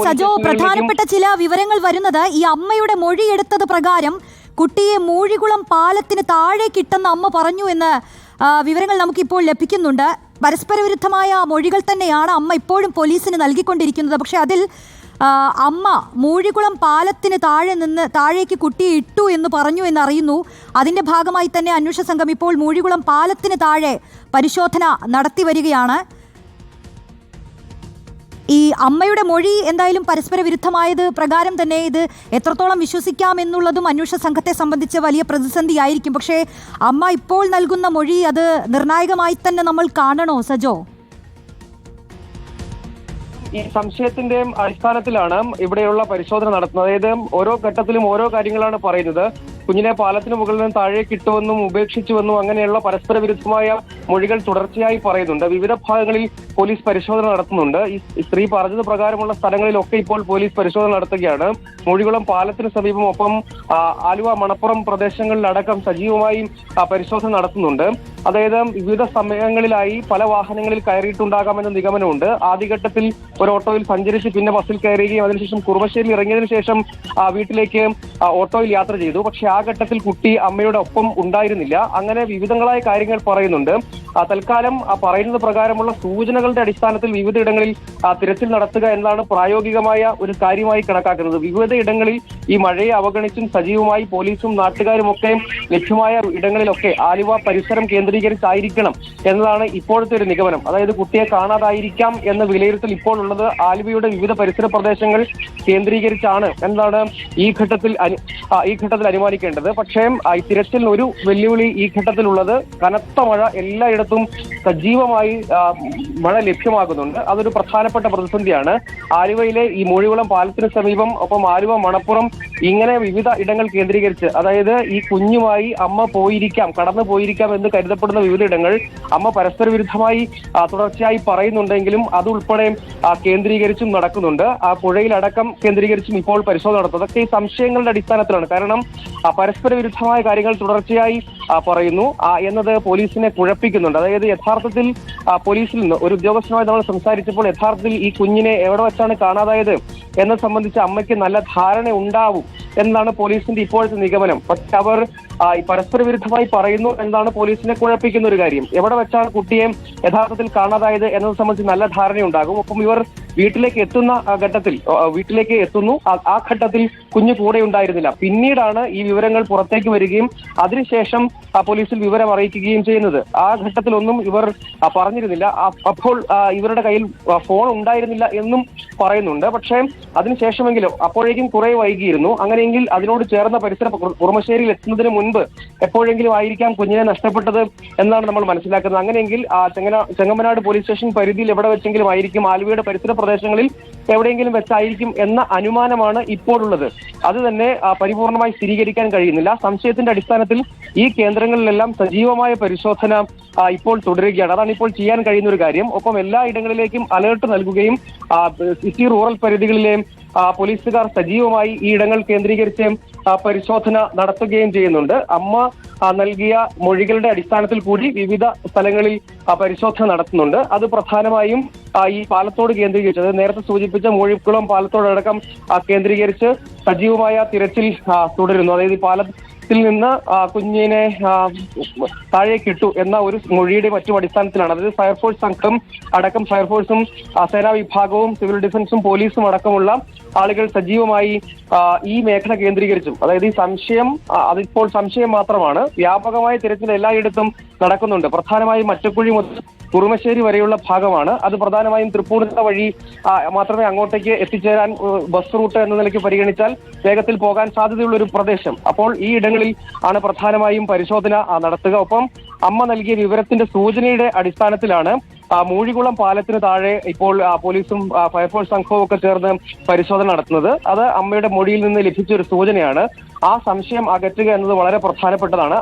സജോ പ്രധാനപ്പെട്ട ചില വിവരങ്ങൾ വരുന്നത് ഈ അമ്മയുടെ മൊഴിയെടുത്തത് പ്രകാരം കുട്ടിയെ മൂഴികുളം പാലത്തിന് താഴേക്കിട്ടെന്ന് അമ്മ പറഞ്ഞു എന്ന് വിവരങ്ങൾ നമുക്കിപ്പോൾ ലഭിക്കുന്നുണ്ട്. പരസ്പര വിരുദ്ധമായ മൊഴികൾ തന്നെയാണ് അമ്മ ഇപ്പോഴും പോലീസിന് നൽകിക്കൊണ്ടിരിക്കുന്നത്. പക്ഷെ അതിൽ അമ്മ മൂഴികുളം പാലത്തിന് താഴേക്ക് കുട്ടിയെ ഇട്ടു എന്ന് പറഞ്ഞു എന്നറിയുന്നു. അതിന്റെ ഭാഗമായി തന്നെ അന്വേഷണ സംഘം ഇപ്പോൾ മൂഴികുളം പാലത്തിന് താഴെ പരിശോധന നടത്തി വരികയാണ്. ഈ അമ്മയുടെ മൊഴി എന്തായാലും പരസ്പര വിരുദ്ധമായത് പ്രകാരം തന്നെ ഇത് എത്രത്തോളം വിശ്വസിക്കാം എന്നുള്ളതും അന്വേഷണ സംഘത്തെ സംബന്ധിച്ച് വലിയ പ്രതിസന്ധിയായിരിക്കും. പക്ഷേ അമ്മ ഇപ്പോൾ നൽകുന്ന മൊഴി അത് നിർണായകമായി തന്നെ നമ്മൾ കാണണോ സജോ? ഈ സംശയത്തിന്റെ അടിസ്ഥാനത്തിലാണ് ഇവിടെയുള്ള പരിശോധന നടത്തുന്നത്. അതായത് ഓരോ ഘട്ടത്തിലും ഓരോ കാര്യങ്ങളാണ് പറയുന്നത്. കുഞ്ഞിനെ പാലത്തിന് മുകളിൽ നിന്ന് താഴേക്ക് ഇട്ടുവെന്നും ഉപേക്ഷിച്ചുവെന്നും അങ്ങനെയുള്ള പരസ്പര വിരുദ്ധമായ മൊഴികൾ തുടർച്ചയായി പറയുന്നുണ്ട്. വിവിധ ഭാഗങ്ങളിൽ പോലീസ് പരിശോധന നടത്തുന്നുണ്ട്. ഈ സ്ത്രീ പറഞ്ഞത് പ്രകാരമുള്ള സ്ഥലങ്ങളിലൊക്കെ ഇപ്പോൾ പോലീസ് പരിശോധന നടത്തുകയാണ്. മൂഴികുളം പാലത്തിന് സമീപം ഒപ്പം ആലുവ മണപ്പുറം പ്രദേശങ്ങളിലടക്കം സജീവമായി പരിശോധന നടത്തുന്നുണ്ട്. അതായത് വിവിധ സമയങ്ങളിലായി പല വാഹനങ്ങളിൽ കയറിയിട്ടുണ്ടാകാമെന്ന നിഗമനമുണ്ട്. ആദ്യഘട്ടത്തിൽ ഒരു ഓട്ടോയിൽ സഞ്ചരിച്ച് പിന്നെ ബസ്സിൽ കയറുകയും അതിനുശേഷം കുറുമശ്ശേരിയിൽ ഇറങ്ങിയതിനു ശേഷം വീട്ടിലേക്ക് ഓട്ടോയിൽ യാത്ര ചെയ്തു. പക്ഷെ ആ ഘട്ടത്തിൽ കുട്ടി അമ്മയുടെ ഒപ്പം ഉണ്ടായിരുന്നില്ല. അങ്ങനെ വിവിധങ്ങളായ കാര്യങ്ങൾ പറയുന്നുണ്ട്. തൽക്കാലം പറയുന്നത് പ്രകാരമുള്ള സൂചനകളുടെ അടിസ്ഥാനത്തിൽ വിവിധയിടങ്ങളിൽ തിരച്ചിൽ നടത്തുക എന്നതാണ് പ്രായോഗികമായ ഒരു കാര്യമായി കണക്കാക്കുന്നത്. വിവിധയിടങ്ങളിൽ ഈ മഴയെ അവഗണിച്ചും സജീവമായി പോലീസും നാട്ടുകാരും ഒക്കെ ലഭ്യമായ ഇടങ്ങളിലൊക്കെ ആലുവ പരിസരം കേന്ദ്രീകരിച്ചായിരിക്കണം എന്നതാണ് ഇപ്പോഴത്തെ ഒരു നിഗമനം. അതായത് കുട്ടിയെ കാണാതായിരിക്കാം എന്ന വിലയിരുത്തൽ ഇപ്പോൾ ഉള്ളത് ആലുവയുടെ വിവിധ പരിസര പ്രദേശങ്ങൾ കേന്ദ്രീകരിച്ചാണ് എന്നാണ് ഈ ഘട്ടത്തിൽ അനുമാനിക്കേണ്ടത്. പക്ഷേ ഈ തിരച്ചിലിന് ഒരു വെല്ലുവിളി ഈ ഘട്ടത്തിലുള്ളത് കനത്ത മഴ എല്ലായിടത്തും സജീവമായി മഴ ലഭ്യമാകുന്നുണ്ട്. അതൊരു പ്രധാനപ്പെട്ട പ്രതിസന്ധിയാണ്. ആലുവയിലെ ഈ മൂഴികുളം പാലത്തിന് സമീപം ഒപ്പം ആലുവ മണപ്പുറം ഇങ്ങനെ വിവിധ ഇടങ്ങൾ കേന്ദ്രീകരിച്ച് അതായത് ഈ കുഞ്ഞുമായി അമ്മ കടന്നു പോയിരിക്കാം എന്ന് കരുതപ്പെടുന്ന വിവിധ ഇടങ്ങൾ അമ്മ പരസ്പര വിരുദ്ധമായി തുടർച്ചയായി പറയുന്നുണ്ടെങ്കിലും അതുൾപ്പെടെ കേന്ദ്രീകരിച്ചും നടക്കുന്നുണ്ട്. ആ പുഴയിലടക്കം കേന്ദ്രീകരിച്ചും ഇപ്പോൾ പരിശോധന നടത്തും. അതൊക്കെ ഈ സംശയങ്ങളുടെ അടിസ്ഥാനത്തിലാണ്. കാരണം പരസ്പര വിരുദ്ധമായ കാര്യങ്ങൾ തുടർച്ചയായി പറയുന്നു എന്നത് പോലീസിനെ കുഴപ്പിക്കുന്നുണ്ട്. അതായത് യഥാർത്ഥത്തിൽ പോലീസിൽ നിന്ന് ഒരു ഉദ്യോഗസ്ഥനുമായി നമ്മൾ സംസാരിച്ചപ്പോൾ യഥാർത്ഥത്തിൽ ഈ കുഞ്ഞിനെ എവിടെ വെച്ചാണ് കാണാതായത് എന്നത് സംബന്ധിച്ച് അമ്മയ്ക്ക് നല്ല ധാരണ ഉണ്ടാവും എന്നാണ് പോലീസിന്റെ ഇപ്പോഴത്തെ നിഗമനം. പക്ഷെ അവർ പരസ്പര വിരുദ്ധമായി പറയുന്നു എന്നാണ് പോലീസിനെ കുഴപ്പിക്കുന്ന ഒരു കാര്യം. എവിടെ വെച്ചാണ് കുട്ടിയെ യഥാർത്ഥത്തിൽ കാണാതായത് എന്നത് സംബന്ധിച്ച് നല്ല ധാരണയുണ്ടാകും. ഒപ്പം ഇവർ വീട്ടിലേക്ക് എത്തുന്നു. ആ ഘട്ടത്തിൽ കുഞ്ഞു കൂടെ ഉണ്ടായിരുന്നില്ല. പിന്നീടാണ് ഈ വിവരങ്ങൾ പുറത്തേക്ക് വരികയും അതിനുശേഷം പോലീസിൽ വിവരം അറിയിക്കുകയും ചെയ്യുന്നത്. ആ ഘട്ടത്തിലൊന്നും ഇവർ പറഞ്ഞിരുന്നില്ല. അപ്പോൾ ഇവരുടെ കയ്യിൽ ഫോൺ ഉണ്ടായിരുന്നില്ല എന്നും പറയുന്നുണ്ട്. പക്ഷേ അതിനുശേഷമെങ്കിലും അപ്പോഴേക്കും കുറെ വൈകിയിരുന്നു. അങ്ങനെയെങ്കിൽ അതിനോട് ചേർന്ന പരിസര കുറുമശ്ശേരിയിൽ എത്തുന്നതിന് മുൻപ് എപ്പോഴെങ്കിലും ആയിരിക്കാം കുഞ്ഞിനെ നഷ്ടപ്പെട്ടത് എന്നാണ് നമ്മൾ മനസ്സിലാക്കുന്നത്. അങ്ങനെയെങ്കിൽ ചെങ്ങമനാട് പോലീസ് സ്റ്റേഷൻ പരിധിയിൽ എവിടെ വെച്ചെങ്കിലും ആയിരിക്കും, ആലുവയുടെ പരിസര പ്രദേശങ്ങളിൽ എവിടെയെങ്കിലും വെച്ചായിരിക്കും എന്ന അനുമാനമാണ് ഇപ്പോഴുള്ളത്. അത് തന്നെ പരിപൂർണമായി സ്ഥിരീകരിക്കാൻ കഴിയുന്നില്ല. സംശയത്തിന്റെ അടിസ്ഥാനത്തിൽ ഈ കേന്ദ്രങ്ങളിലെല്ലാം സജീവമായ പരിശോധന ഇപ്പോൾ തുടരുകയാണ്. അതാണ് ഇപ്പോൾ ചെയ്യാൻ കഴിയുന്ന ഒരു കാര്യം. ഒപ്പം എല്ലാ ഇടങ്ങളിലേക്കും അലേർട്ട് നൽകുകയും സിറ്റി റൂറൽ പരിധികളിലെ പോലീസുകാർ സജീവമായി ഈ ഇടങ്ങൾ കേന്ദ്രീകരിച്ച് പരിശോധന നടത്തുകയും ചെയ്യുന്നുണ്ട്. അമ്മ നൽകിയ മൊഴികളുടെ അടിസ്ഥാനത്തിൽ കൂടി വിവിധ സ്ഥലങ്ങളിൽ പരിശോധന നടത്തുന്നുണ്ട്. അത് പ്രധാനമായും ഈ പാലത്തോട് കേന്ദ്രീകരിച്ച് അതായത് നേരത്തെ സൂചിപ്പിച്ച മൂഴിക്കുളം പാലത്തോടടക്കം കേന്ദ്രീകരിച്ച് സജീവമായ തിരച്ചിൽ തുടരുന്നു. അതായത് ഈ പാലത്തിൽ നിന്ന് കുഞ്ഞിനെ താഴേക്കിട്ടു എന്ന ഒരു മൊഴിയുടെ മറ്റും അടിസ്ഥാനത്തിലാണ്. അതായത് ഫയർഫോഴ്സ് സംഘം അടക്കം ഫയർഫോഴ്സും സേനാ വിഭാഗവും സിവിൽ ഡിഫൻസും പോലീസും അടക്കമുള്ള ആളുകൾ സജീവമായി ഈ മേഖല കേന്ദ്രീകരിച്ചും അതായത് ഈ അതിപ്പോൾ സംശയം മാത്രമാണ്. വ്യാപകമായ തിരച്ചിൽ എല്ലായിടത്തും നടക്കുന്നുണ്ട്. പ്രധാനമായും മറ്റക്കുഴി മുതൽ കുറുമശ്ശേരി വരെയുള്ള ഭാഗമാണ്. അത് പ്രധാനമായും തൃപ്പൂണിത്തുറ വഴി മാത്രമേ അങ്ങോട്ടേക്ക് എത്തിച്ചേരാൻ ബസ് റൂട്ട് എന്ന നിലയ്ക്ക് പരിഗണിച്ചാൽ വേഗത്തിൽ പോകാൻ സാധ്യതയുള്ള ഒരു പ്രദേശം. അപ്പോൾ ഈ ഇടങ്ങളിൽ ആണ് പ്രധാനമായും പരിശോധന നടത്തുക. ഒപ്പം അമ്മ നൽകിയ വിവരത്തിന്റെ സൂചനയുടെ അടിസ്ഥാനത്തിലാണ് മൂഴികുളം പാലത്തിന് താഴെ ഇപ്പോൾ പോലീസും ഫയർഫോഴ്സ് സംഘവും ഒക്കെ ചേർന്ന് പരിശോധന നടത്തുന്നത്. അത് അമ്മയുടെ മൊഴിയിൽ നിന്ന് ലഭിച്ച ഒരു സൂചനയാണ്. ആ സംശയം അകറ്റുക എന്നത് വളരെ പ്രധാനപ്പെട്ടതാണ്.